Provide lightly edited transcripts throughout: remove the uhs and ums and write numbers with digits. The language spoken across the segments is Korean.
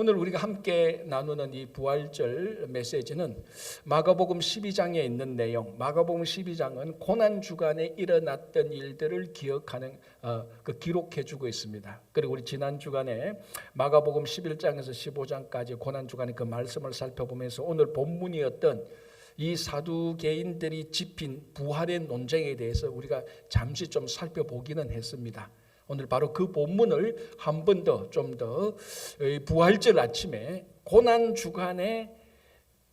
오늘 우리가 함께 나누는 이 부활절 메시지는 마가복음 12장에 있는 내용, 마가복음 12장은 고난주간에 일어났던 일들을 기억하는 기록해주고 있습니다. 그리고 우리 지난 주간에 마가복음 11장에서 15장까지 고난주간의 그 말씀을 살펴보면서 오늘 본문이었던 이 사두개인들이 짚인 부활의 논쟁에 대해서 우리가 잠시 좀 살펴보기는 했습니다. 오늘 바로 그 본문을 한 번 더 좀 더 부활절 아침에 고난주간에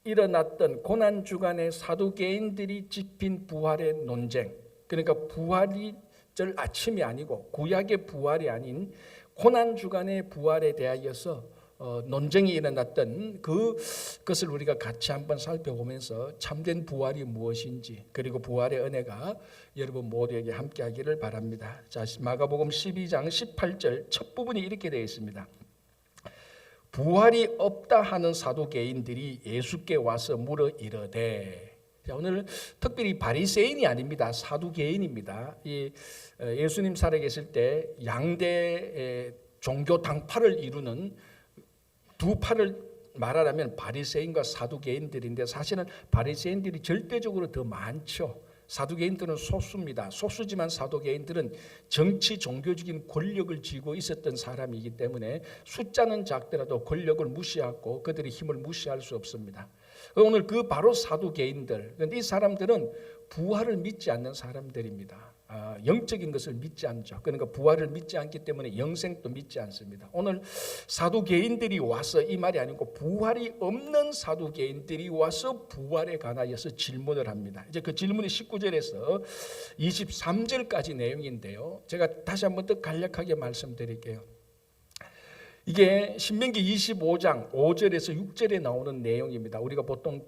일어났던 고난주간의 사두개인들이 짚인 부활의 논쟁, 그러니까 부활절 아침이 아니고 구약의 부활이 아닌 고난주간의 부활에 대하여서 논쟁이 일어났던 그것을 우리가 같이 한번 살펴보면서 참된 부활이 무엇인지, 그리고 부활의 은혜가 여러분 모두에게 함께하기를 바랍니다. 자, 마가복음 12장 18절 첫 부분이 이렇게 되어 있습니다. 부활이 없다 하는 사두개인들이 예수께 와서 물어 이르되. 자, 오늘 특별히 바리새인이 아닙니다. 사두개인입니다. 예수님 살아계실 때 양대 종교 당파를 이루는 두 팔을 말하자면 바리새인과 사두개인들인데, 사실은 바리새인들이 절대적으로 더 많죠. 사두개인들은 소수입니다. 소수지만 사두개인들은 정치 종교적인 권력을 쥐고 있었던 사람이기 때문에 숫자는 작더라도 권력을 무시하고 그들의 힘을 무시할 수 없습니다. 오늘 바로 사두개인들, 그런데 이 사람들은 부활을 믿지 않는 사람들입니다. 영적인 것을 믿지 않죠. 그러니까 부활을 믿지 않기 때문에 영생도 믿지 않습니다. 오늘 사두개인들이 와서, 이 말이 아니고 부활이 없는 사두개인들이 와서 부활에 관하여서 질문을 합니다. 이제 그 질문이 19절에서 23절까지 내용인데요, 제가 다시 한번 더 간략하게 말씀드릴게요. 이게 신명기 25장 5절에서 6절에 나오는 내용입니다. 우리가 보통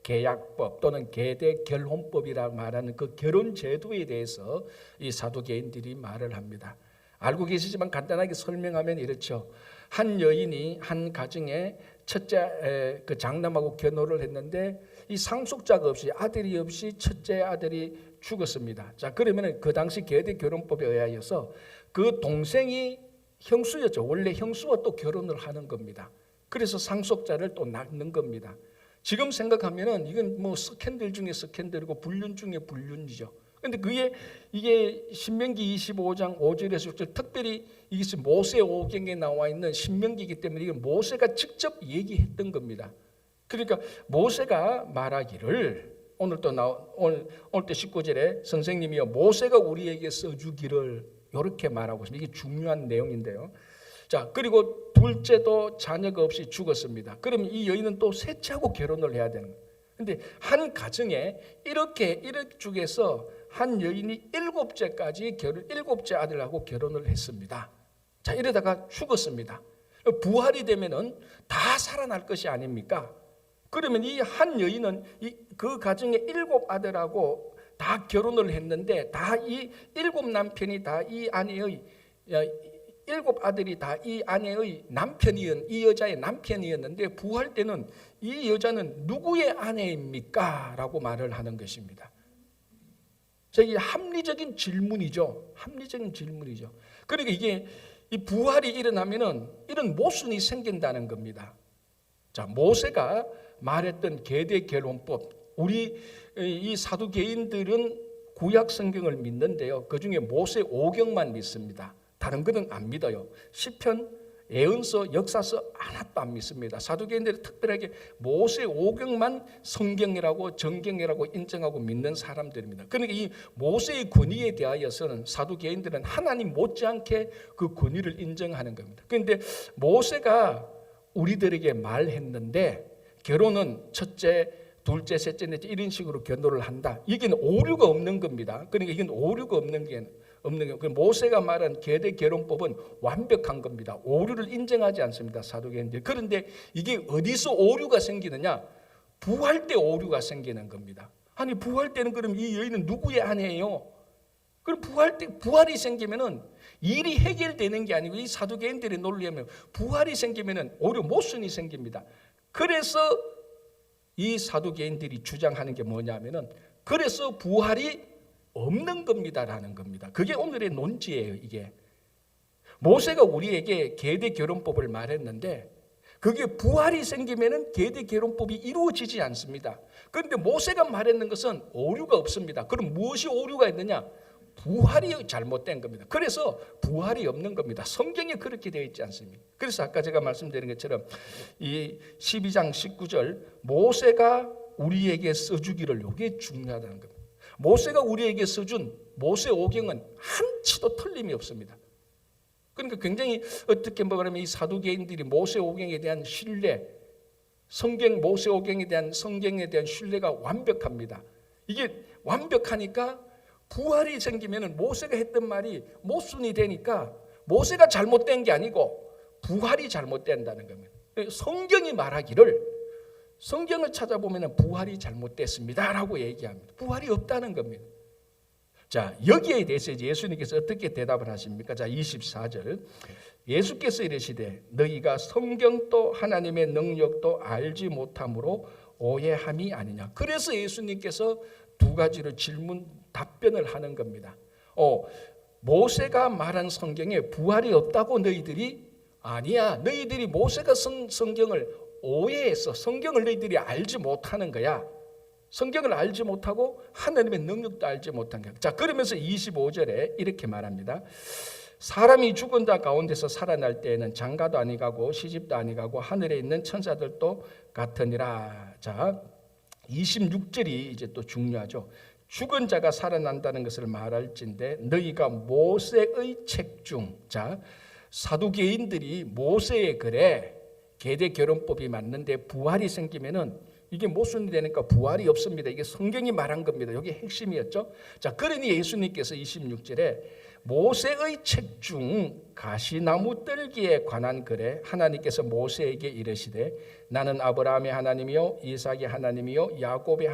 계약법 또는 계대 결혼법이라고 말하는 그 결혼 제도에 대해서 이 사두개인들이 말을 합니다. 알고 계시지만 간단하게 설명하면 이렇죠. 한 여인이 한 가정에 첫째 장남하고 결혼을 했는데 이 상속자가 없이, 아들이 없이 첫째 아들이 죽었습니다. 자, 그러면 그 당시 계대 결혼법에 의하여서 그 동생이 형수였죠. 원래 형수와 또 결혼을 하는 겁니다. 그래서 상속자를 또 낳는 겁니다. 지금 생각하면은 이건 뭐 스캔들 중에 스캔들이고 불륜 중에 불륜이죠. 그런데 이게 신명기 25장 5절에서 6절, 특별히 이것이 모세 오경에 나와 있는 신명기이기 때문에 이건 모세가 직접 얘기했던 겁니다. 그러니까 모세가 말하기를, 오늘 또 19절에 선생님이요 모세가 우리에게 써주기를 이렇게 말하고 있습니다. 이게 중요한 내용인데요. 자, 그리고 둘째도 자녀가 없이 죽었습니다. 그러면 이 여인은 또 셋째하고 결혼을 해야 되는 거예요. 그런데 한 가정에 이렇게 쪽에서 한 여인이 일곱째 아들하고 결혼을 했습니다. 자, 이러다가 죽었습니다. 부활이 되면은 다 살아날 것이 아닙니까? 그러면 이 한 여인은 그 가정에 7 아들하고 다 결혼을 했는데, 다 이 7 남편이 다 이 아내의 7 아들이 다 이 아내의 이 여자의 남편이었는데, 부활 때는 이 여자는 누구의 아내입니까? 라고 말을 하는 것입니다. 이게 합리적인 질문이죠. 합리적인 질문이죠. 그러니까 이게 이 부활이 일어나면은 이런 모순이 생긴다는 겁니다. 자, 모세가 말했던 계대 결혼법, 우리 이 사두개인들은 구약 성경을 믿는데요, 그 중에 모세 오경만 믿습니다. 다른 거는 안 믿어요. 시편, 예언서, 역사서 하나도 안 믿습니다. 사두개인들이 특별하게 모세 오경만 성경이라고 정경이라고 인정하고 믿는 사람들입니다. 그러니까 이 모세의 권위에 대하여서는 사두개인들은 하나님 못지않게 그 권위를 인정하는 겁니다. 그런데 모세가 우리들에게 말했는데, 결혼은 첫째, 둘째, 셋째, 넷째 이런 식으로 결혼을 한다. 이게는 오류가 없는 겁니다. 그러니까 이건 오류가 없는 게 모세가 말한 계대 결혼법은 완벽한 겁니다. 오류를 인정하지 않습니다, 사두개인들. 그런데 이게 어디서 오류가 생기느냐? 부활 때 오류가 생기는 겁니다. 아니, 부활 때는 그럼 이 여인은 누구의 아내예요? 그럼 부활이 생기면은 일이 해결되는 게 아니고, 이 사두개인들의 논리하면 부활이 생기면은 오히려 모순이 생깁니다. 그래서 이 사두개인들이 주장하는 게 뭐냐면은, 그래서 부활이 없는 겁니다라는 겁니다. 그게 오늘의 논지예요. 이게 모세가 우리에게 계대 결혼법을 말했는데 그게 부활이 생기면은 계대 결혼법이 이루어지지 않습니다. 그런데 모세가 말했는 것은 오류가 없습니다. 그럼 무엇이 오류가 있느냐? 부활이 잘못된 겁니다. 그래서 부활이 없는 겁니다. 성경에 그렇게 되어 있지 않습니까? 그래서 아까 제가 말씀드린 것처럼 이 12장 19절 모세가 우리에게 써주기를, 이게 중요하다는 겁니다. 모세가 우리에게 써준 모세 오경은 한치도 틀림이 없습니다. 그러니까 굉장히 어떻게 말하면 이 사두개인들이 모세 오경에 대한 신뢰, 모세 오경에 대한 성경에 대한 신뢰가 완벽합니다. 이게 완벽하니까 부활이 생기면 모세가 했던 말이 모순이 되니까 모세가 잘못된 게 아니고 부활이 잘못된다는 겁니다. 성경이 말하기를, 성경을 찾아보면 부활이 잘못됐습니다라고 얘기합니다. 부활이 없다는 겁니다. 자, 여기에 대해서 예수님께서 어떻게 대답을 하십니까? 자, 24절. 예수께서 이르시되 너희가 성경도 하나님의 능력도 알지 못함으로 오해함이 아니냐. 그래서 예수님께서 두 가지로 답변을 하는 겁니다. 모세가 말한 성경에 부활이 없다고 너희들이, 아니야, 너희들이 모세가 성경을 오해해서 성경을 너희들이 알지 못하는 거야. 성경을 알지 못하고 하나님의 능력도 알지 못한 거야. 자, 그러면서 25절에 이렇게 말합니다. 사람이 죽은 자 가운데서 살아날 때에는 장가도 아니가고 시집도 아니가고 하늘에 있는 천사들도 같으니라. 자, 26절이 이제 또 중요하죠. 죽은 자가 살아난다는 것을 말할진대 너희가 모세의 책 중, 자, 사두개인들이 모세의 글에 계대 결혼법이 맞는데 부활이 생기면은 이게 모순이 되니까 부활이 없습니다. 이게 성경이 말한 겁니다. 이게 핵심이었죠. 자, 그러니 예수님께서 26절에 모세의 책 중 가시나무 뜰기에 관한 글에 하나님께서 모세에게 이르시되 나는 아브라함의 하나님이요 이삭의 하나님이요 야곱의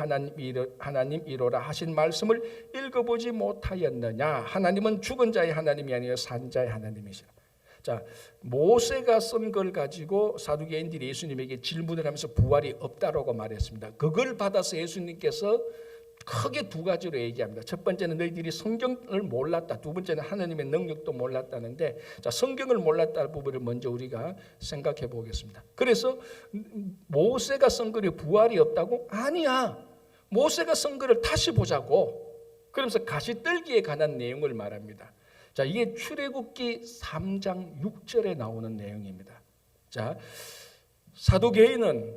하나님이로라 하신 말씀을 읽어보지 못하였느냐. 하나님은 죽은 자의 하나님이 아니요 산 자의 하나님이시라. 자, 모세가 쓴 걸 가지고 사두개인들이 예수님에게 질문을 하면서 부활이 없다라고 말했습니다. 그걸 받아서 예수님께서 크게 두 가지로 얘기합니다. 첫 번째는 너희들이 성경을 몰랐다. 두 번째는 하나님의 능력도 몰랐다는데, 자, 성경을 몰랐다는 부분을 먼저 우리가 생각해 보겠습니다. 그래서 모세가 쓴 글에 부활이 없다고? 아니야. 모세가 쓴 글을 다시 보자고. 그러면서 가시떨기에 관한 내용을 말합니다. 자, 이게 출애굽기 3장 6절에 나오는 내용입니다. 자, 사두개인은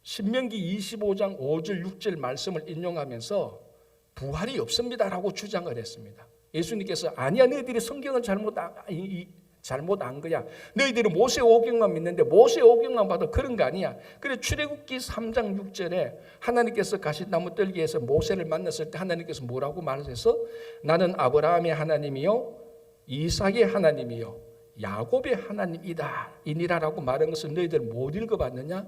신명기 25장 5절 6절 말씀을 인용하면서 부활이 없습니다라고 주장을 했습니다. 예수님께서 아니야, 너희들이 성경을 잘못 안 거야. 너희들은 모세 오경만 믿는데 모세 오경만 봐도 그런 거 아니야. 그래 출애굽기 3장 6절에 하나님께서 가시나무 뜰기에서 모세를 만났을 때 하나님께서 뭐라고 말해서 나는 아브라함의 하나님이요 이삭의 하나님이요 야곱의 하나님이다 이니라라고 말한 것을 너희들 못 읽어봤느냐?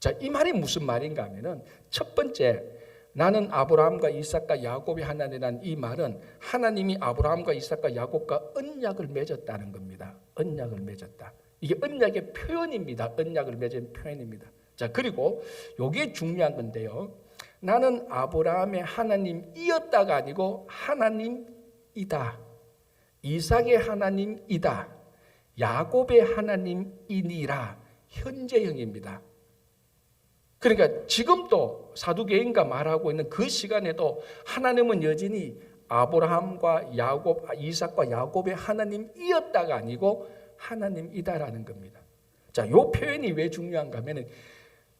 자, 이 말이 무슨 말인가 하면은 첫 번째, 나는 아브라함과 이삭과 야곱의 하나님이라는 이 말은 하나님이 아브라함과 이삭과 야곱과 언약을 맺었다는 겁니다. 언약을 맺었다. 이게 언약의 표현입니다. 언약을 맺은 표현입니다. 자, 그리고 이게 중요한 건데요. 나는 아브라함의 하나님이었다가 아니고 하나님이다. 이삭의 하나님이다. 야곱의 하나님이니라. 현재형입니다. 그러니까 지금도 사두개인과 말하고 있는 그 시간에도 하나님은 여전히 아브라함과 야곱, 이삭과 야곱의 하나님이었다가 아니고 하나님이다라는 겁니다. 자, 이 표현이 왜 중요한가 하면은,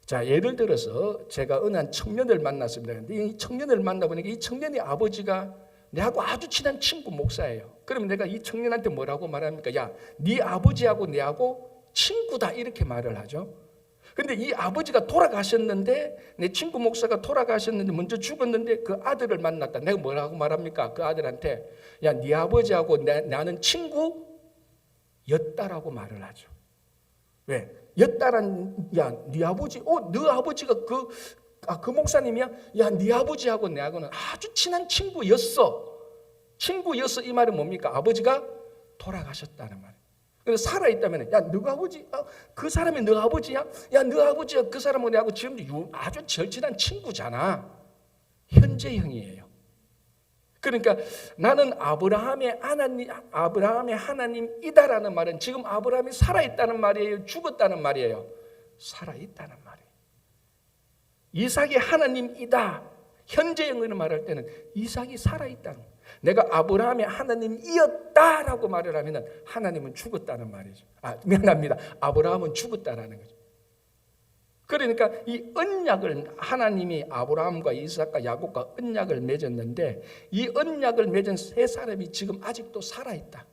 자, 예를 들어서 제가 어느 한 청년을 만났습니다. 근데 이 청년을 만나보니까 이 청년의 아버지가 내하고 아주 친한 친구 목사예요. 그러면 내가 이 청년한테 뭐라고 말합니까? 야, 네 아버지하고 내하고 친구다, 이렇게 말을 하죠. 근데 이 아버지가 돌아가셨는데, 내 친구 목사가 돌아가셨는데 먼저 죽었는데 그 아들을 만났다. 내가 뭐라고 말합니까? 그 아들한테 야, 네 아버지하고 나는 친구였다라고 말을 하죠. 왜? 였다란, 야, 네 아버지, 너 아버지가 그 목사님이야? 야, 네 아버지하고 내하고는 아주 친한 친구였어. 친구였어. 이 말은 뭡니까? 아버지가 돌아가셨다는 말. 그래서 살아있다면, 야, 너가 아버지, 그 사람이 너 아버지야? 야, 너 아버지가 그 사람하고 내하고 지금 아주 절친한 친구잖아. 현재형이에요. 그러니까 나는 아브라함의 하나님이다라는 말은 지금 아브라함이 살아있다는 말이에요, 죽었다는 말이에요? 살아있다는 말이에요. 이삭이 하나님이다, 현재형으로 말할 때는 이삭이 살아있다는 거예요. 내가 아브라함의 하나님이었다라고 말을 하면 하나님은 죽었다는 말이죠. 미안합니다. 아브라함은 죽었다라는 거죠. 그러니까 이 언약을 하나님이 아브라함과 이삭과 야곱과 언약을 맺었는데 이 언약을 맺은 세 사람이 지금 아직도 살아있다.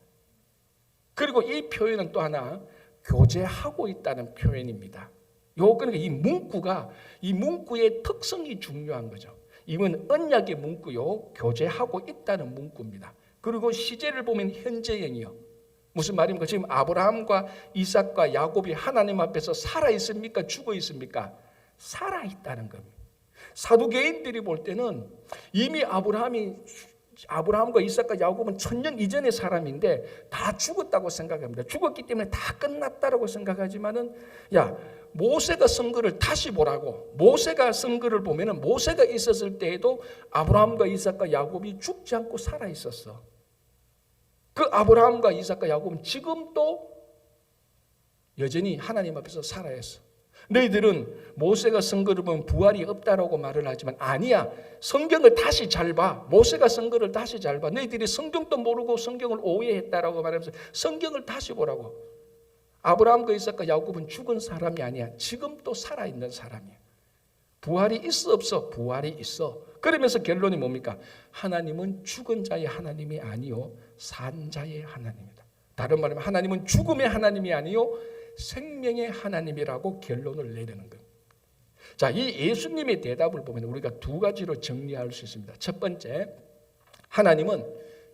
그리고 이 표현은 또 하나 교제하고 있다는 표현입니다. 그러니까 이 문구의 특성이 중요한 거죠. 이건 언약의 문구요, 교제하고 있다는 문구입니다. 그리고 시제를 보면 현재형이요. 무슨 말입니까? 지금 아브라함과 이삭과 야곱이 하나님 앞에서 살아 있습니까? 죽어 있습니까? 살아 있다는 겁니다. 사두개인들이 볼 때는 이미 아브라함과 이삭과 야곱은 천년 이전의 사람인데 다 죽었다고 생각합니다. 죽었기 때문에 다 끝났다라고 생각하지만은 모세가 쓴 거를 다시 보라고. 모세가 쓴 거를 보면은 모세가 있었을 때에도 아브라함과 이삭과 야곱이 죽지 않고 살아 있었어. 그 아브라함과 이삭과 야곱은 지금도 여전히 하나님 앞에서 살아있어. 너희들은 모세가 쓴 거를 보면 부활이 없다라고 말을 하지만 아니야. 성경을 다시 잘 봐. 모세가 쓴 거를 다시 잘 봐. 너희들이 성경도 모르고 성경을 오해했다라고 말하면서 성경을 다시 보라고. 아브라함과 이삭과 야곱은 죽은 사람이 아니야. 지금도 살아있는 사람이야. 부활이 있어 없어? 부활이 있어. 그러면서 결론이 뭡니까? 하나님은 죽은 자의 하나님이 아니요 산 자의 하나님이다. 다른 말하면 하나님은 죽음의 하나님이 아니요 생명의 하나님이라고 결론을 내리는 거예요. 자, 이 예수님의 대답을 보면 우리가 두 가지로 정리할 수 있습니다. 첫 번째, 하나님은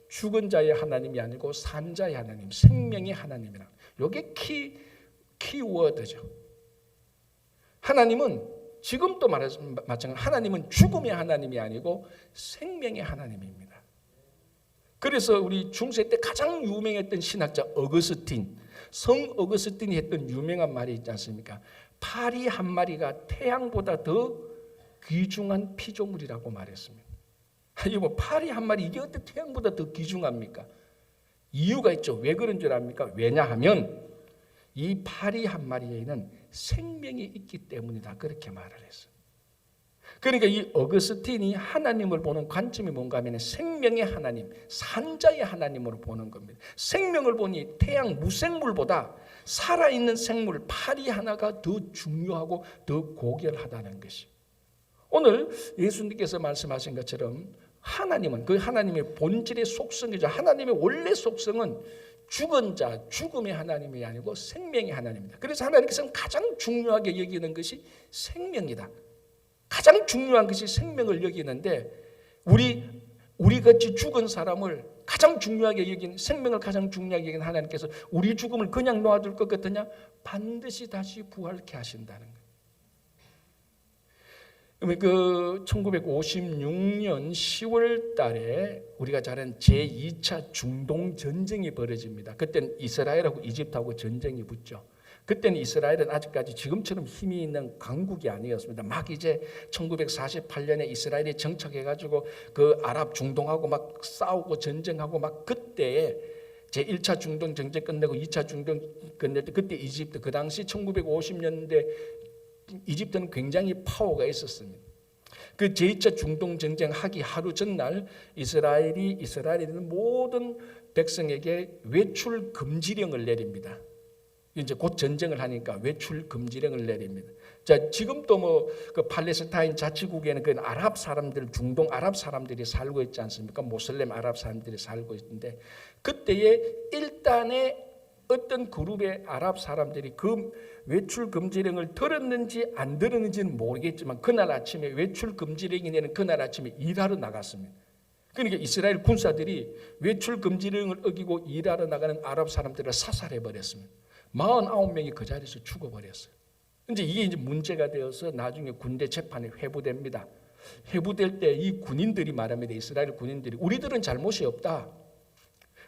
죽은 자의 하나님이 아니고 산 자의 하나님, 생명의 하나님이라. 이게 키워드죠. 하나님은 지금도 마찬가지로 하나님은 죽음의 하나님이 아니고 생명의 하나님입니다. 그래서 우리 중세 때 가장 유명했던 신학자 성 어거스틴이 했던 유명한 말이 있지 않습니까? 파리 한 마리가 태양보다 더 귀중한 피조물이라고 말했습니다. 이거 파리 한 마리 이게 어떻게 태양보다 더 귀중합니까? 이유가 있죠. 왜 그런 줄 압니까? 왜냐하면 이 파리 한 마리에는 생명이 있기 때문이다. 그렇게 말을 했어요. 그러니까 이 어거스틴이 하나님을 보는 관점이 뭔가 하면 생명의 하나님, 산자의 하나님으로 보는 겁니다. 생명을 보니 태양 무생물보다 살아있는 생물 파리 하나가 더 중요하고 더 고결하다는 것이. 오늘 예수님께서 말씀하신 것처럼 하나님은 그 하나님의 본질의 속성이죠. 하나님의 원래 속성은 죽은 자, 죽음의 하나님이 아니고 생명의 하나님입니다. 그래서 하나님께서는 가장 중요하게 여기는 것이 생명이다. 가장 중요한 것이 생명을 여기는데 우리 같이 죽은 사람을 가장 중요하게 여긴 생명을 가장 중요하게 여긴 하나님께서 우리 죽음을 그냥 놓아둘 것 같으냐? 반드시 다시 부활케 하신다는 거예요. 그 1956년 10월 달에 우리가 잘 아는 제2차 중동 전쟁이 벌어집니다. 그때는 이스라엘하고 이집트하고 전쟁이 붙죠. 그때는 이스라엘은 아직까지 지금처럼 힘이 있는 강국이 아니었습니다. 막 이제 1948년에 이스라엘이 정착해가지고 그 아랍 중동하고 막 싸우고 전쟁하고 막 그때에 제1차 중동 전쟁 끝내고 2차 중동 끝낼 때 그때 이집트 그 당시 1950년대 이집트는 굉장히 파워가 있었습니다. 그 제2차 중동 전쟁 하기 하루 전날 이스라엘이 있는 모든 백성에게 외출 금지령을 내립니다. 이제 곧 전쟁을 하니까 외출 금지령을 내립니다. 자, 지금도 그 팔레스타인 자치국에는 그 아랍 사람들, 중동 아랍 사람들이 살고 있지 않습니까? 모슬렘 아랍 사람들이 살고 있는데 그때에 일단의 어떤 그룹의 아랍 사람들이 그 외출 금지령을 들었는지 안 들었는지는 모르겠지만 그날 아침에 외출 금지령이 내는 그날 아침에 일하러 나갔습니다. 그러니까 이스라엘 군사들이 외출 금지령을 어기고 일하러 나가는 아랍 사람들을 사살해 버렸습니다. 49명이 그 자리에서 죽어버렸어요. 이게 이제 문제가 되어서 나중에 군대 재판이 회부됩니다. 회부될 때 이 군인들이 말합니다. 이스라엘 군인들이 우리들은 잘못이 없다.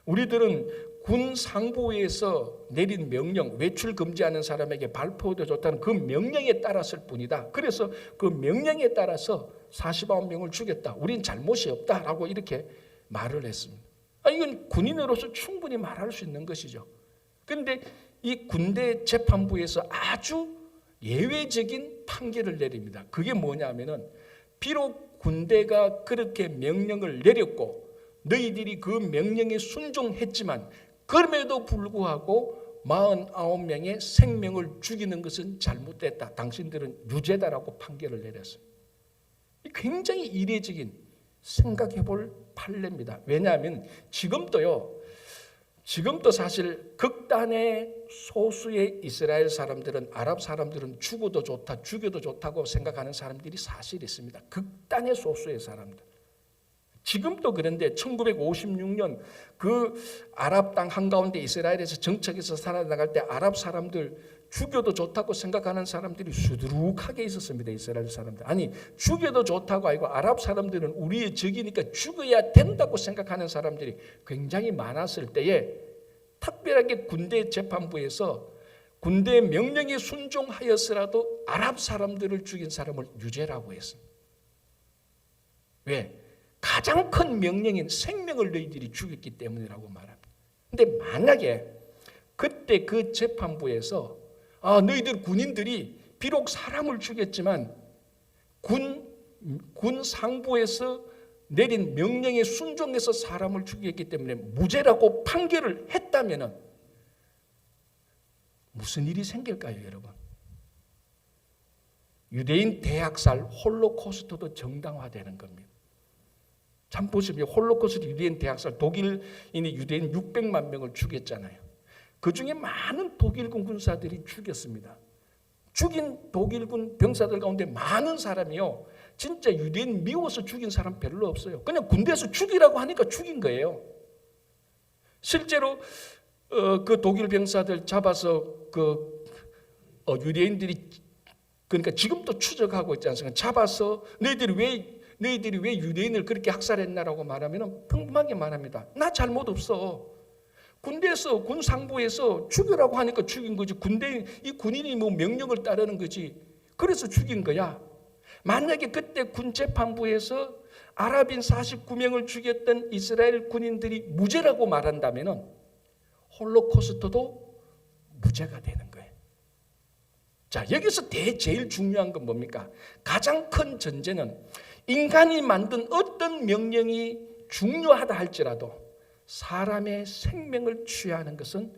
우리들은 군 상부에서 내린 명령, 외출 금지하는 사람에게 발표돼 줬다는 그 명령에 따랐을 뿐이다. 그래서 그 명령에 따라서 49명을 죽였다. 우린 잘못이 없다라고 이렇게 말을 했습니다. 이건 군인으로서 충분히 말할 수 있는 것이죠. 그런데 이 군대 재판부에서 아주 예외적인 판결을 내립니다. 그게 뭐냐면은 비록 군대가 그렇게 명령을 내렸고 너희들이 그 명령에 순종했지만 그럼에도 불구하고 49명의 생명을 죽이는 것은 잘못됐다. 당신들은 유죄다라고 판결을 내렸습니다. 굉장히 이례적인 생각해 볼 판례입니다. 왜냐하면 지금도 사실 극단의 소수의 이스라엘 사람들은 아랍 사람들은 죽어도 좋다, 죽여도 좋다고 생각하는 사람들이 사실 있습니다. 극단의 소수의 사람들. 지금도 그런데 1956년 그 아랍 땅 한가운데 이스라엘에서 정착해서 살아나갈 때 아랍 사람들 죽여도 좋다고 생각하는 사람들이 수두룩하게 있었습니다. 이스라엘 사람들. 아니 죽여도 좋다고 아니고 아랍 사람들은 우리의 적이니까 죽어야 된다고 생각하는 사람들이 굉장히 많았을 때에 특별하게 군대 재판부에서 군대 명령에 순종하였으라도 아랍 사람들을 죽인 사람을 유죄라고 했습니다. 왜? 가장 큰 명령인 생명을 너희들이 죽였기 때문이라고 말합니다. 그런데 만약에 그때 그 재판부에서 너희들 군인들이 비록 사람을 죽였지만 군 상부에서 내린 명령에 순종해서 사람을 죽였기 때문에 무죄라고 판결을 했다면 무슨 일이 생길까요, 여러분? 유대인 대학살 홀로코스트도 정당화되는 겁니다. 참 보시면 홀로코스트 유대인 대학살 독일인이 유대인 600만 명을 죽였잖아요. 그 중에 많은 독일군 군사들이 죽였습니다. 죽인 독일군 병사들 가운데 많은 사람이요, 진짜 유대인 미워서 죽인 사람 별로 없어요. 그냥 군대에서 죽이라고 하니까 죽인 거예요. 실제로 그 독일 병사들 잡아서 유대인들이 그러니까 지금도 추적하고 있지 않습니까? 잡아서 너희들이 왜 유대인을 그렇게 학살했나라고 말하면 평범하게 말합니다. 나 잘못 없어. 군대에서 군 상부에서 죽이라고 하니까 죽인 거지. 이 군인이 뭐 명령을 따르는 거지. 그래서 죽인 거야. 만약에 그때 군 재판부에서 아랍인 49명을 죽였던 이스라엘 군인들이 무죄라고 말한다면 홀로코스트도 무죄가 되는 거예요. 자, 여기서 제일 중요한 건 뭡니까? 가장 큰 전제는 인간이 만든 어떤 명령이 중요하다 할지라도 사람의 생명을 취하는 것은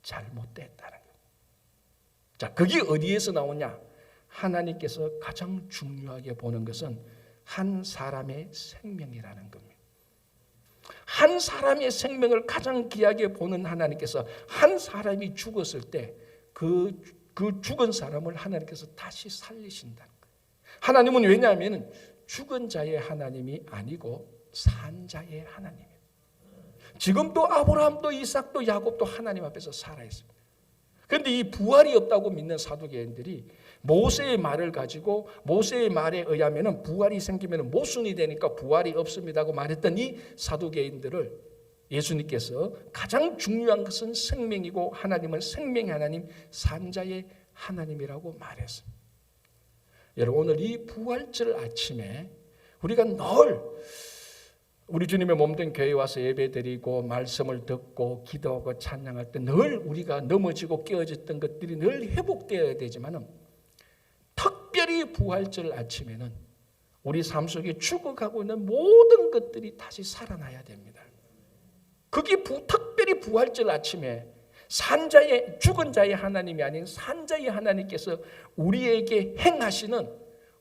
잘못됐다는 거예요. 자, 그게 어디에서 나오냐? 하나님께서 가장 중요하게 보는 것은 한 사람의 생명이라는 겁니다. 한 사람의 생명을 가장 귀하게 보는 하나님께서 한 사람이 죽었을 때 그 죽은 사람을 하나님께서 다시 살리신다는 거예요. 하나님은 왜냐하면 죽은 자의 하나님이 아니고 산 자의 하나님이에요. 지금도 아브라함도 이삭도 야곱도 하나님 앞에서 살아있습니다. 그런데 이 부활이 없다고 믿는 사두개인들이 모세의 말을 가지고 모세의 말에 의하면 부활이 생기면 모순이 되니까 부활이 없습니다고 말했던 이 사두개인들을 예수님께서 가장 중요한 것은 생명이고 하나님은 생명의 하나님, 산자의 하나님이라고 말했습니다. 여러분, 오늘 이 부활절 아침에 우리가 늘 우리 주님의 몸된 교회에 와서 예배드리고 말씀을 듣고 기도하고 찬양할 때 늘 우리가 넘어지고 깨어졌던 것들이 늘 회복되어야 되지만 특별히 부활절 아침에는 우리 삶 속에 죽어가고 있는 모든 것들이 다시 살아나야 됩니다. 그게 특별히 부활절 아침에 죽은 자의 하나님이 아닌 산자의 하나님께서 우리에게 행하시는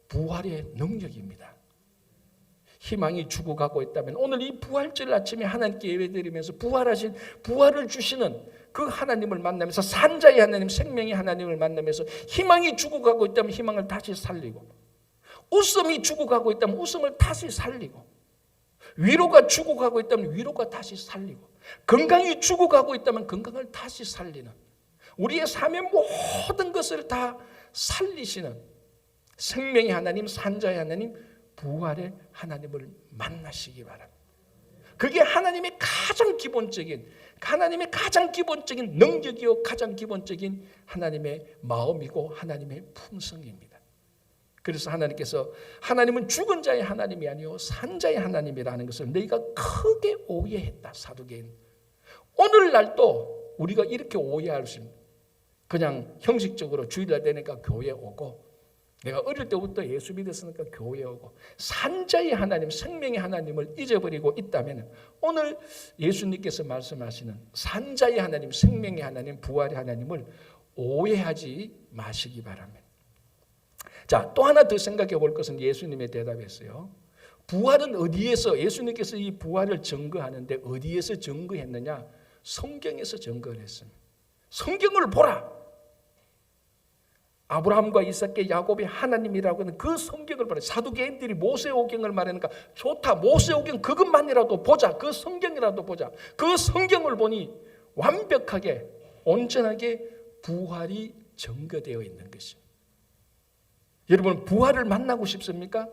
부활의 능력입니다. 희망이 죽어가고 있다면 오늘 이 부활절 아침에 하나님께 예배드리면서 부활을 주시는 그 하나님을 만나면서 산자의 하나님, 생명의 하나님을 만나면서 희망이 죽어가고 있다면 희망을 다시 살리고, 웃음이 죽어가고 있다면 웃음을 다시 살리고, 위로가 죽어가고 있다면 위로가 다시 살리고, 건강이 죽어가고 있다면 건강을 다시 살리는, 우리의 삶의 모든 것을 다 살리시는 생명의 하나님, 산자의 하나님, 부활의 하나님을 만나시기 바랍니다. 그게 하나님의 가장 기본적인 능력이요, 가장 기본적인 하나님의 마음이고 하나님의 품성입니다. 그래서 하나님은 죽은 자의 하나님이 아니요 산 자의 하나님이라는 것을 너희가 크게 오해했다. 사두개인. 오늘날도 우리가 이렇게 오해할 수 있는, 그냥 형식적으로 주일날 되니까 교회 오고, 내가 어릴 때부터 예수 믿었으니까 교회 오고, 산자의 하나님, 생명의 하나님을 잊어버리고 있다면 오늘 예수님께서 말씀하시는 산자의 하나님, 생명의 하나님, 부활의 하나님을 오해하지 마시기 바랍니다. 자, 또 하나 더 생각해 볼 것은 예수님의 대답이었어요. 부활은 어디에서, 예수님께서 이 부활을 증거하는데 어디에서 증거했느냐? 성경에서 증거를 했습니다. 성경을 보라. 아브라함과 이삭과 야곱의 하나님이라고 하는 그 성경을 보라. 사두개인들이 모세오경을 말하니까 좋다. 모세오경 그것만이라도 보자. 그 성경이라도 보자. 그 성경을 보니 완벽하게 온전하게 부활이 증거되어 있는 것입니다. 여러분, 부활을 만나고 싶습니까?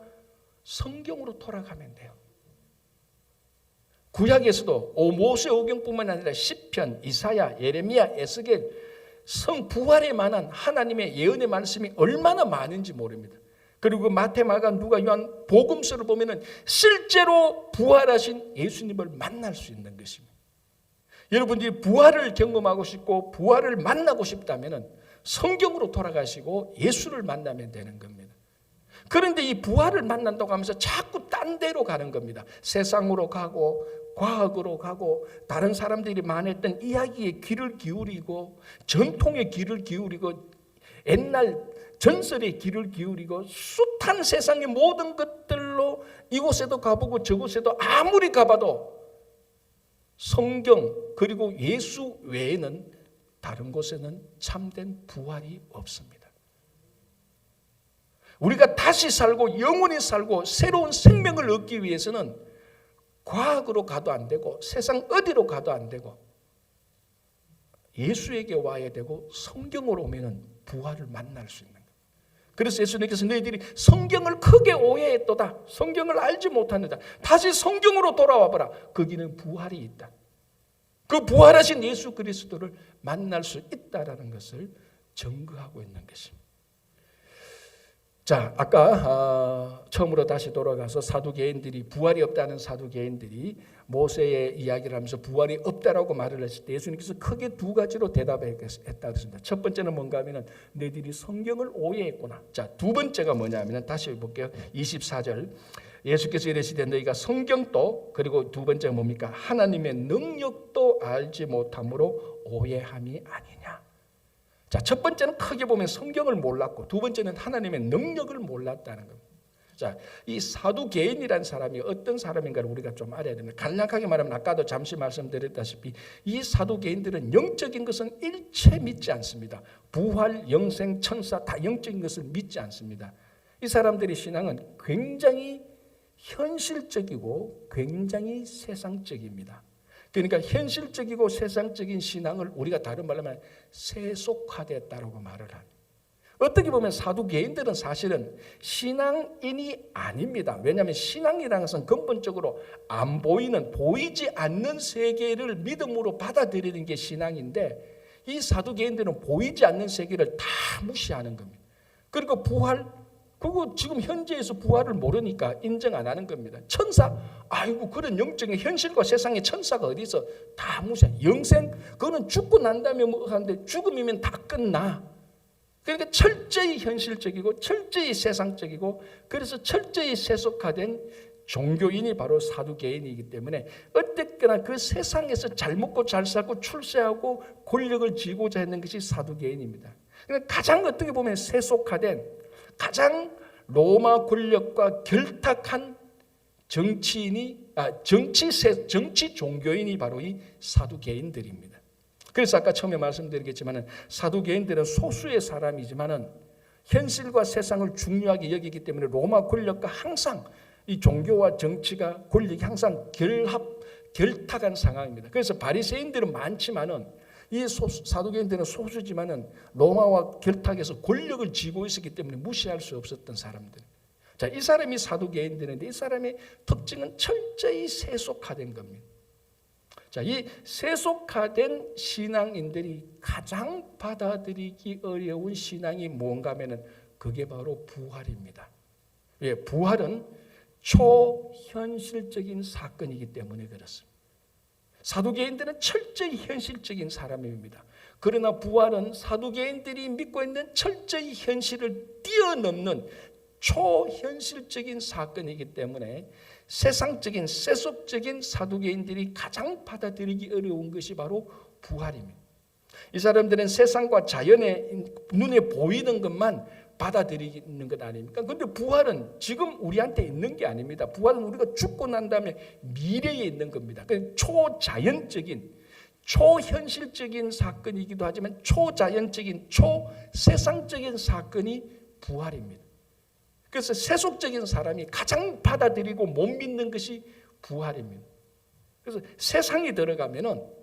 성경으로 돌아가면 돼요. 구약에서도 모세오경뿐만 아니라 시편, 이사야, 예레미야, 에스겔, 부활에 관한 하나님의 예언의 말씀이 얼마나 많은지 모릅니다. 그리고 마태, 마가, 누가, 요한 복음서를 보면은 실제로 부활하신 예수님을 만날 수 있는 것입니다. 여러분들이 부활을 경험하고 싶고 부활을 만나고 싶다면은 성경으로 돌아가시고 예수를 만나면 되는 겁니다. 그런데 이 부활을 만난다고 하면서 자꾸 딴 데로 가는 겁니다. 세상으로 가고 과학으로 가고 다른 사람들이 말했던 이야기에 귀를 기울이고 전통에 귀를 기울이고 옛날 전설에 귀를 기울이고 숱한 세상의 모든 것들로 이곳에도 가보고 저곳에도 아무리 가봐도 성경 그리고 예수 외에는 다른 곳에는 참된 부활이 없습니다. 우리가 다시 살고 영원히 살고 새로운 생명을 얻기 위해서는 과학으로 가도 안 되고 세상 어디로 가도 안 되고 예수에게 와야 되고 성경으로 오면은 부활을 만날 수 있는 거예요. 그래서 예수님께서 너희들이 성경을 크게 오해했도다. 성경을 알지 못하느다. 다시 성경으로 돌아와 보라. 거기는 부활이 있다. 그 부활하신 예수 그리스도를 만날 수 있다라는 것을 증거하고 있는 것입니다. 자, 아까 처음으로 다시 돌아가서 사두개인들이 부활이 없다는 사두개인들이 모세의 이야기를 하면서 부활이 없다라고 말을 했을 때 예수님께서 크게 두 가지로 대답했다 그랬습니다. 첫 번째는 뭔가 하면은 너희들이 성경을 오해했구나. 자, 두 번째가 뭐냐 하면은 다시 볼게요. 24절. 예수께서 이르시되 너희가 성경도 그리고 두 번째가 뭡니까? 하나님의 능력도 알지 못함으로 오해함이 아니냐. 자, 첫 번째는 크게 보면 성경을 몰랐고 두 번째는 하나님의 능력을 몰랐다는 겁니다. 자, 이 사두개인이라는 사람이 어떤 사람인가를 우리가 좀 알아야 됩니다. 간략하게 말하면 아까도 잠시 말씀드렸다시피 이 사두개인들은 영적인 것은 일체 믿지 않습니다. 부활, 영생, 천사 다 영적인 것을 믿지 않습니다. 이 사람들의 신앙은 굉장히 현실적이고 굉장히 세상적입니다. 그러니까 현실적이고 세상적인 신앙을 우리가 다른 말로 하면 세속화됐다고 말을 합니다. 어떻게 보면 사두개인들은 사실은 신앙인이 아닙니다. 왜냐하면 신앙이라는 것은 근본적으로 안 보이는, 보이지 않는 세계를 믿음으로 받아들이는 게 신앙인데 이 사두개인들은 보이지 않는 세계를 다 무시하는 겁니다. 그리고 부활, 그거 지금 현재에서 부활을 모르니까 인정 안 하는 겁니다. 천사, 아이고 그런 영적인 현실과 세상의 천사가 어디 있어? 다 무시해. 영생, 그거는 죽고 난 다음에 뭐 하는데 죽음이면 다 끝나. 그러니까 철저히 현실적이고 철저히 세상적이고 그래서 철저히 세속화된 종교인이 바로 사두개인이기 때문에 어쨌거나 그 세상에서 잘 먹고 잘 살고 출세하고 권력을 쥐고자 했는 것이 사두개인입니다. 그러니까 가장 어떻게 보면 세속화된 가장 로마 권력과 결탁한 정치 종교인이 바로 이 사두개인들입니다. 그래서 아까 처음에 말씀드리겠지만은 사두개인들은 소수의 사람이지만은 현실과 세상을 중요하게 여기기 때문에 로마 권력과 항상 이 종교와 정치가 권력이 항상 결탁한 상황입니다. 그래서 바리새인들은 많지만은 이 사두개인들은 소수지만은 로마와 결탁해서 권력을 쥐고 있었기 때문에 무시할 수 없었던 사람들. 자, 이 사람이 사두개인들인데 이 사람의 특징은 철저히 세속화된 겁니다. 자, 이 세속화된 신앙인들이 가장 받아들이기 어려운 신앙이 뭔가 하면은 그게 바로 부활입니다. 예, 부활은 초현실적인 사건이기 때문에 그렇습니다. 사두개인들은 철저히 현실적인 사람입니다. 그러나 부활은 사두개인들이 믿고 있는 철저히 현실을 뛰어넘는 초현실적인 사건이기 때문에 세상적인 세속적인 사두개인들이 가장 받아들이기 어려운 것이 바로 부활입니다. 이 사람들은 세상과 자연의 눈에 보이는 것만 받아들이는 것 아닙니까? 그런데 부활은 지금 우리한테 있는 게 아닙니다. 부활은 우리가 죽고 난 다음에 미래에 있는 겁니다. 초자연적인, 초현실적인 사건이기도 하지만 초자연적인, 초세상적인 사건이 부활입니다. 그래서 세속적인 사람이 가장 받아들이고 못 믿는 것이 부활입니다. 그래서 세상에 들어가면은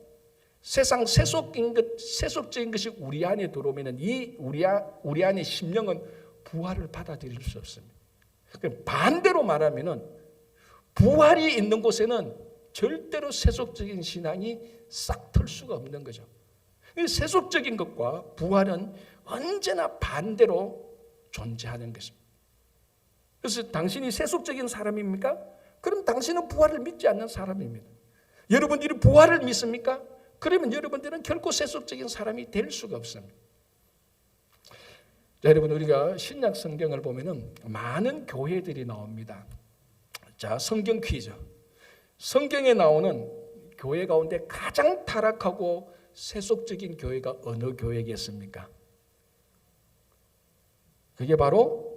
세상 세속적인 것이 우리 안에 들어오면은 우리 안의 심령은 부활을 받아들일 수 없습니다. 반대로 말하면은 부활이 있는 곳에는 절대로 세속적인 신앙이 싹 틀 수가 없는 거죠. 세속적인 것과 부활은 언제나 반대로 존재하는 것입니다. 그래서 당신이 세속적인 사람입니까? 그럼 당신은 부활을 믿지 않는 사람입니다. 여러분들이 부활을 믿습니까? 그러면 여러분들은 결코 세속적인 사람이 될 수가 없습니다. 자, 여러분, 우리가 신약 성경을 보면은 많은 교회들이 나옵니다. 자, 성경 퀴즈. 성경에 나오는 교회 가운데 가장 타락하고 세속적인 교회가 어느 교회겠습니까? 그게 바로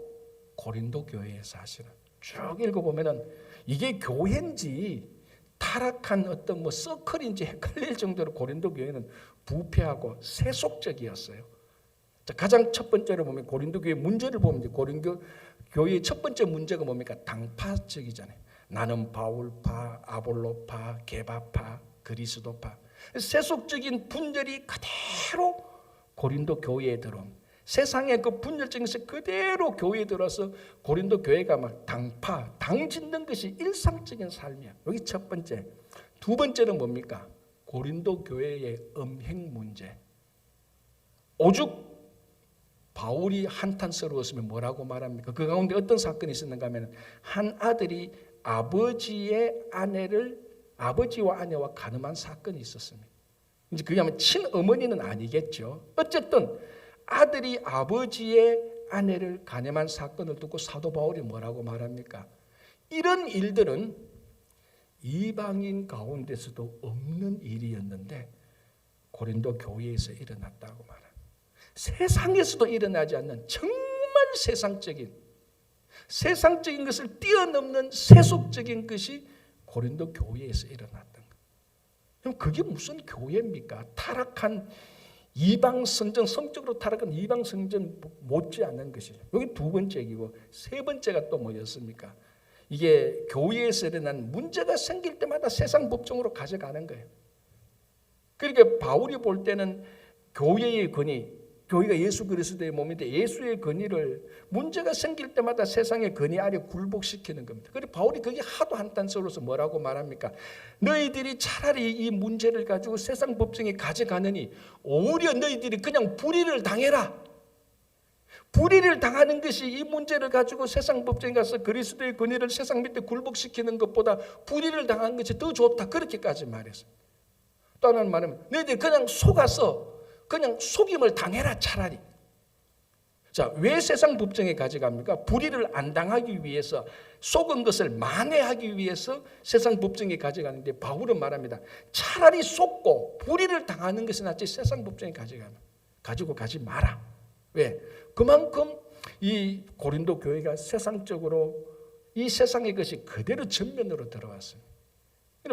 고린도 교회의 사실은 쭉 읽어보면은 이게 교회인지 타락한 어떤 서클인지 헷갈릴 정도로 고린도 교회는 부패하고 세속적이었어요. 자, 가장 첫 번째로 보면 고린도 교회 문제를 보면 고린도 교회의 첫 번째 문제가 뭡니까? 당파적이잖아요. 나는 바울파, 아볼로파, 게바파, 그리스도파. 세속적인 분열이 그대로 고린도 교회에 들어옵니다. 세상의 그 분열적인 것이 그대로 교회에 들어서 고린도 교회가 막 당 짓는 것이 일상적인 삶이야. 여기 첫 번째. 두 번째는 뭡니까? 고린도 교회의 음행 문제. 오죽 바울이 한탄스러웠으면 뭐라고 말합니까? 그 가운데 어떤 사건이 있었는가 하면 한 아들이 아버지와 아내와 간음한 사건이 있었습니다. 이제 그게 하면 친어머니는 아니겠죠. 어쨌든 아들이 아버지의 아내를 간음한 사건을 듣고 사도 바울이 뭐라고 말합니까? 이런 일들은 이방인 가운데서도 없는 일이었는데 고린도 교회에서 일어났다고 말합니다. 세상에서도 일어나지 않는 정말 세상적인 것을 뛰어넘는 세속적인 것이 고린도 교회에서 일어났던 거예요. 그럼 그게 무슨 교회입니까? 타락한 이방 성전, 성적으로 타락한 이방 성전 못지않은 것이죠. 여기 두 번째 얘기고 세 번째가 또 뭐였습니까? 이게 교회에서 일어난 문제가 생길 때마다 세상 법정으로 가져가는 거예요. 그러니까 바울이 볼 때는 교회의 권위, 교회가 예수 그리스도의 몸인데 예수의 권위를 문제가 생길 때마다 세상의 권위 아래 굴복시키는 겁니다. 그래서 바울이 그게 하도 한탄스러워서 뭐라고 말합니까? 너희들이 차라리 이 문제를 가지고 세상 법정에 가져가느니 오히려 너희들이 그냥 불의를 당해라. 불의를 당하는 것이 이 문제를 가지고 세상 법정에 가서 그리스도의 권위를 세상 밑에 굴복시키는 것보다 불의를 당하는 것이 더 좋다. 그렇게까지 말했어요. 또 하나는 말하면 너희들 그냥 속아서 그냥 속임을 당해라 차라리. 자, 왜 세상 법정에 가져갑니까? 불의를 안 당하기 위해서, 속은 것을 만회하기 위해서 세상 법정에 가져가는데 바울은 말합니다. 차라리 속고 불의를 당하는 것이 낫지 세상 법정에 가지고 가지 마라. 왜? 그만큼 이 고린도 교회가 세상적으로 이 세상의 것이 그대로 전면으로 들어왔습니다.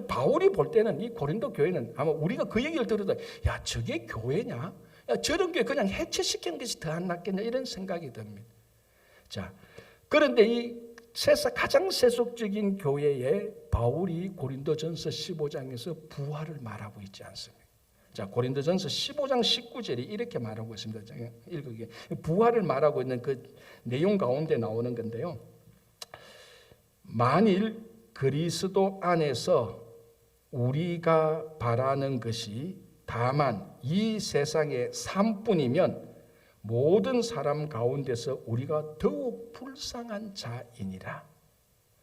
바울이 볼 때는 이 고린도 교회는 아마 우리가 그 얘기를 들어도 야 저게 교회냐? 야 저런 게 그냥 해체시키는 것이 더 안 낫겠냐 이런 생각이 듭니다. 자, 그런데 이 가장 세속적인 교회에 바울이 고린도전서 15장에서 부활을 말하고 있지 않습니까? 자, 고린도전서 15장 19절이 이렇게 말하고 있습니다. 읽으게. 부활을 말하고 있는 그 내용 가운데 나오는 건데요. 만일 그리스도 안에서 우리가 바라는 것이 다만 이 세상의 삶뿐이면 모든 사람 가운데서 우리가 더욱 불쌍한 자이니라.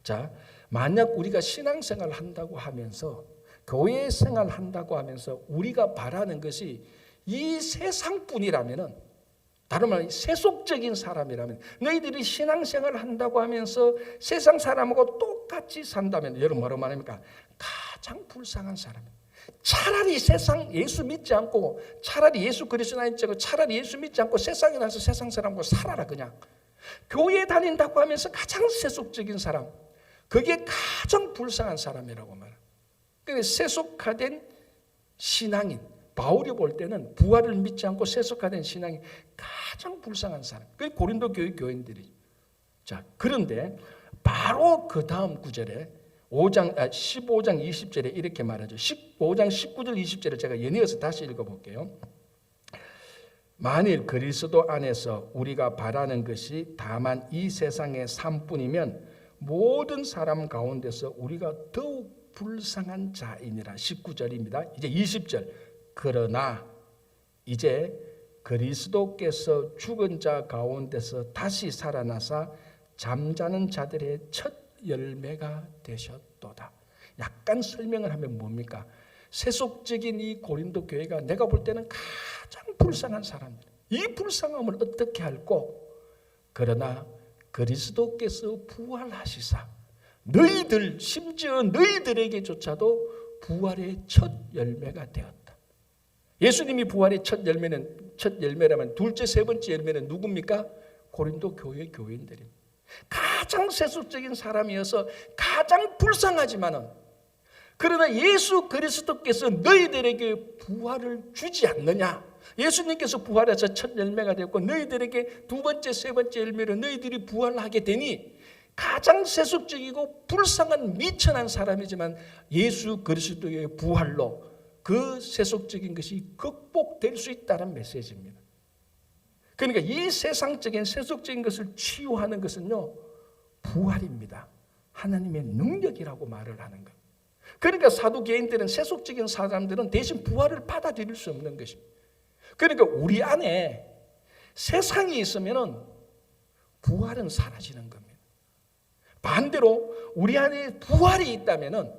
자, 만약 우리가 신앙생활을 한다고 하면서, 교회 생활을 한다고 하면서 우리가 바라는 것이 이 세상뿐이라면은, 다른 말로 세속적인 사람이라면, 너희들이 신앙생활을 한다고 하면서 세상 사람하고 똑같이 산다면, 여러분 뭐라고 말합니까? 가장 불쌍한 사람. 차라리 세상 예수 믿지 않고, 차라리 예수 그리스도 안 믿고, 차라리 예수 믿지 않고 세상에 나서 세상 사람하고 살아라. 그냥 교회 다닌다고 하면서 가장 세속적인 사람, 그게 가장 불쌍한 사람이라고 말해요. 그러니까 세속화된 신앙인, 바울이 볼 때는 부활을 믿지 않고 세속화된 신앙이 가장 불쌍한 사람. 그게 고린도 교회 교인들이. 자, 그런데 바로 그 다음 구절에 15장 20절에 이렇게 말하죠. 15장 19절 20절을 제가 연이어서 다시 읽어볼게요. 만일 그리스도 안에서 우리가 바라는 것이 다만 이 세상의 삶뿐이면 모든 사람 가운데서 우리가 더욱 불쌍한 자이니라. 19절입니다. 이제 20절. 그러나 이제 그리스도께서 죽은 자 가운데서 다시 살아나사 잠자는 자들의 첫 열매가 되셨도다. 약간 설명을 하면 뭡니까? 세속적인 이 고린도 교회가 내가 볼 때는 가장 불쌍한 사람들. 이 불쌍함을 어떻게 할꼬? 그러나 그리스도께서 부활하시사 너희들, 심지어 너희들에게조차도 부활의 첫 열매가 되었다. 예수님이 부활의 첫 열매라면 둘째, 세 번째 열매는 누굽니까? 고린도 교회 교인들입니다. 가장 세속적인 사람이어서 가장 불쌍하지만은, 그러나 예수 그리스도께서 너희들에게 부활을 주지 않느냐? 예수님께서 부활해서 첫 열매가 되었고 너희들에게 두 번째, 세 번째 열매로 너희들이 부활하게 되니 가장 세속적이고 불쌍한 미천한 사람이지만 예수 그리스도의 부활로 그 세속적인 것이 극복될 수 있다는 메시지입니다. 그러니까 이 세상적인 세속적인 것을 치유하는 것은요, 부활입니다. 하나님의 능력이라고 말을 하는 것. 그러니까 사두개인들은, 세속적인 사람들은 대신 부활을 받아들일 수 없는 것입니다. 그러니까 우리 안에 세상이 있으면은 부활은 사라지는 겁니다. 반대로 우리 안에 부활이 있다면은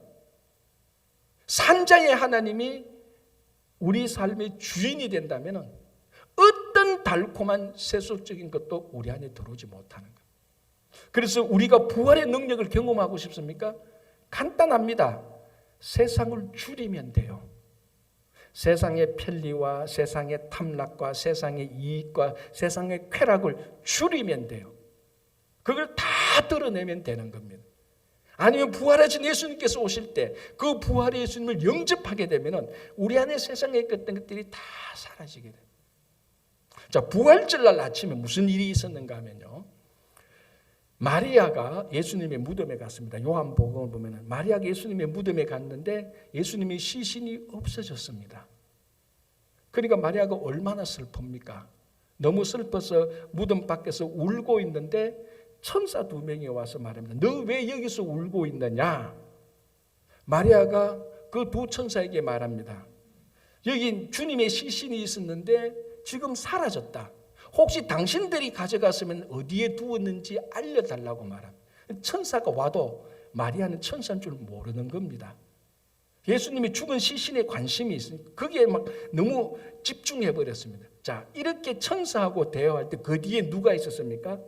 산자의 하나님이 우리 삶의 주인이 된다면은 어떤 달콤한 세속적인 것도 우리 안에 들어오지 못하는 거예요. 그래서 우리가 부활의 능력을 경험하고 싶습니까? 간단합니다. 세상을 줄이면 돼요. 세상의 편리와 세상의 탐락과 세상의 이익과 세상의 쾌락을 줄이면 돼요. 그걸 다 드러내면 되는 겁니다. 아니면 부활하신 예수님께서 오실 때 그 부활의 예수님을 영접하게 되면 우리 안에 세상에 있던 것들이 다 사라지게 돼요. 자, 부활절날 아침에 무슨 일이 있었는가 하면요, 마리아가 예수님의 무덤에 갔습니다. 요한복음을 보면 마리아가 예수님의 무덤에 갔는데 예수님의 시신이 없어졌습니다. 그러니까 마리아가 얼마나 슬픕니까? 너무 슬퍼서 무덤 밖에서 울고 있는데 천사 2명이 와서 말합니다. 너 왜 여기서 울고 있느냐? 마리아가 그 두 천사에게 말합니다. 여기 주님의 시신이 있었는데 지금 사라졌다. 혹시 당신들이 가져갔으면 어디에 두었는지 알려달라고 말합니다. 천사가 와도 마리아는 천사인 줄 모르는 겁니다. 예수님이 죽은 시신에 관심이 있으니까 거기에 막 너무 집중해 버렸습니다. 자, 이렇게 천사하고 대화할 때 그 뒤에 누가 있었습니까?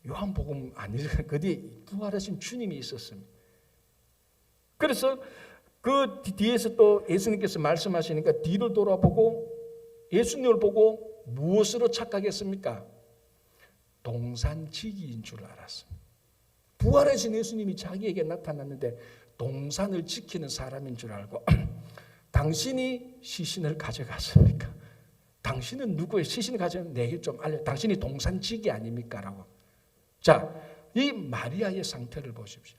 요한복음 아니죠. 그 뒤에 부활하신 주님이 있었습니다. 그래서 그 뒤에서 또 예수님께서 말씀하시니까 뒤를 돌아보고 예수님을 보고 무엇으로 착각했습니까? 동산지기인 줄 알았습니다. 부활하신 예수님이 자기에게 나타났는데 동산을 지키는 사람인 줄 알고 당신이 시신을 가져갔습니까? 당신은 누구의 시신을 가져갔는지 내게 좀 알려. 당신이 동산지기 아닙니까? 라고. 자, 이 마리아의 상태를 보십시오.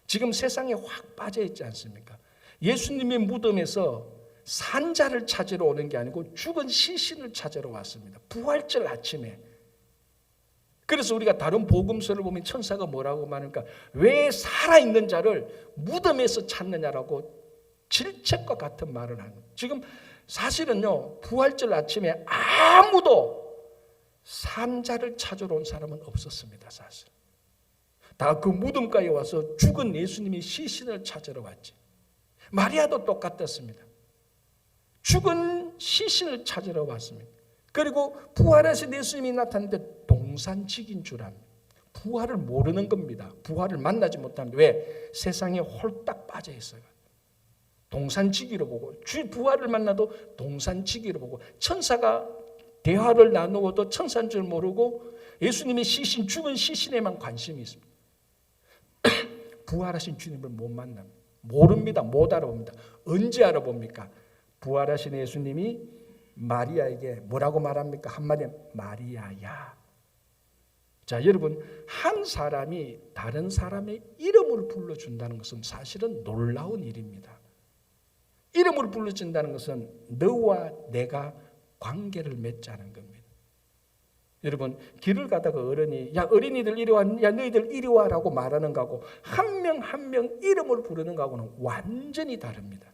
지금 세상에 확 빠져 있지 않습니까? 예수님의 무덤에서 산자를 찾으러 오는 게 아니고 죽은 시신을 찾으러 왔습니다. 부활절 아침에. 그래서 우리가 다른 복음서를 보면 천사가 뭐라고 말합니까? 왜 살아있는 자를 무덤에서 찾느냐라고 질책과 같은 말을 하는. 지금 사실은요, 부활절 아침에 아무도 산자를 찾으러 온 사람은 없었습니다. 사실 다 그 무덤가에 와서 죽은 예수님의 시신을 찾으러 왔지. 마리아도 똑같았습니다. 죽은 시신을 찾으러 왔습니다. 그리고 부활하신 예수님이 나타났는데 동산직인 줄 압니다. 부활을 모르는 겁니다. 부활을 만나지 못합니다. 왜? 세상에 홀딱 빠져 있어요. 동산지기로 보고, 주 부활을 만나도 동산지기로 보고, 천사가 대화를 나누어도 천사인 줄 모르고 예수님의 시신, 죽은 시신에만 관심이 있습니다. 부활하신 주님을 못 만납니다. 모릅니다. 못 알아봅니다. 언제 알아봅니까? 부활하신 예수님이 마리아에게 뭐라고 말합니까? 한마디에 마리아야. 자, 여러분, 한 사람이 다른 사람의 이름을 불러준다는 것은 사실은 놀라운 일입니다. 이름을 불러준다는 것은 너와 내가 관계를 맺자는 겁니다. 여러분, 길을 가다가 어른이 야 어린이들 이리 와, 야 너희들 이리 와라고 말하는 거하고 한 명 한 명 이름을 부르는 거하고는 완전히 다릅니다.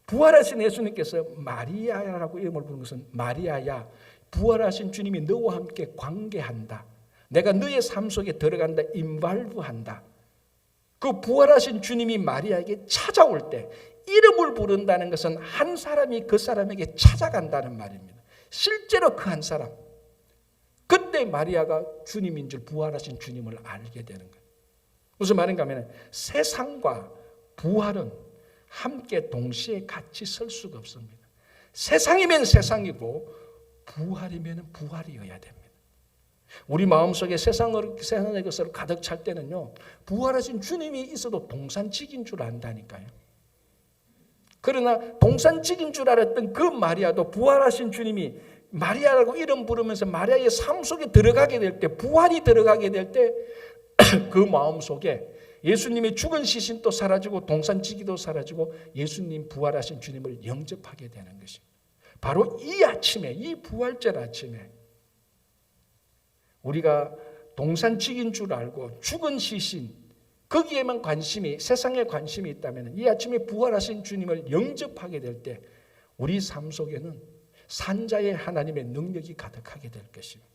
부활하신 예수님께서 마리아라고 이름을 부르는 것은 마리아야, 부활하신 주님이 너와 함께 관계한다. 내가 너의 삶 속에 들어간다. 인발브한다. 그 부활하신 주님이 마리아에게 찾아올 때 이름을 부른다는 것은 한 사람이 그 사람에게 찾아간다는 말입니다. 실제로 그 한 사람. 그때 마리아가 주님인 줄, 부활하신 주님을 알게 되는 거예요. 무슨 말인가 하면 세상과 부활은 함께 동시에 같이 설 수가 없습니다. 세상이면 세상이고 부활이면 부활이어야 됩니다. 우리 마음속에 세상의 것으로 가득 찰 때는요, 부활하신 주님이 있어도 동산직인 줄 안다니까요. 그러나 동산직인 줄 알았던 그 마리아도 부활하신 주님이 마리아라고 이름 부르면서 마리아의 삶 속에 들어가게 될 때, 부활이 들어가게 될 때 그 마음 속에 예수님의 죽은 시신도 사라지고 동산지기도 사라지고 예수님 부활하신 주님을 영접하게 되는 것입니다. 바로 이 아침에, 이 부활절 아침에 우리가 동산지기인 줄 알고 죽은 시신 거기에만 관심이, 세상에 관심이 있다면 이 아침에 부활하신 주님을 영접하게 될 때 우리 삶 속에는 산자의 하나님의 능력이 가득하게 될 것입니다.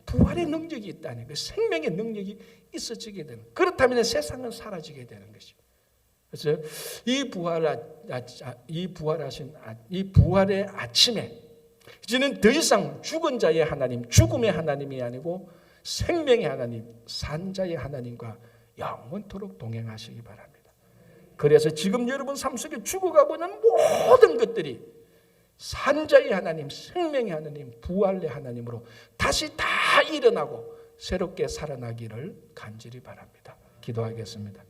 부활의 능력이 있다는 것, 생명의 능력이 있어지게 되는, 그렇다면 세상은 사라지게 되는 것입니다. 그래서 이 부활의 아침에 이제는 더 이상 죽은 자의 하나님, 죽음의 하나님이 아니고 생명의 하나님, 산자의 하나님과 영원토록 동행하시기 바랍니다. 그래서 지금 여러분 삶 속에 죽어가고 있는 모든 것들이 산자의 하나님, 생명의 하나님, 부활의 하나님으로 다시 다 일어나고 새롭게 살아나기를 간절히 바랍니다. 기도하겠습니다.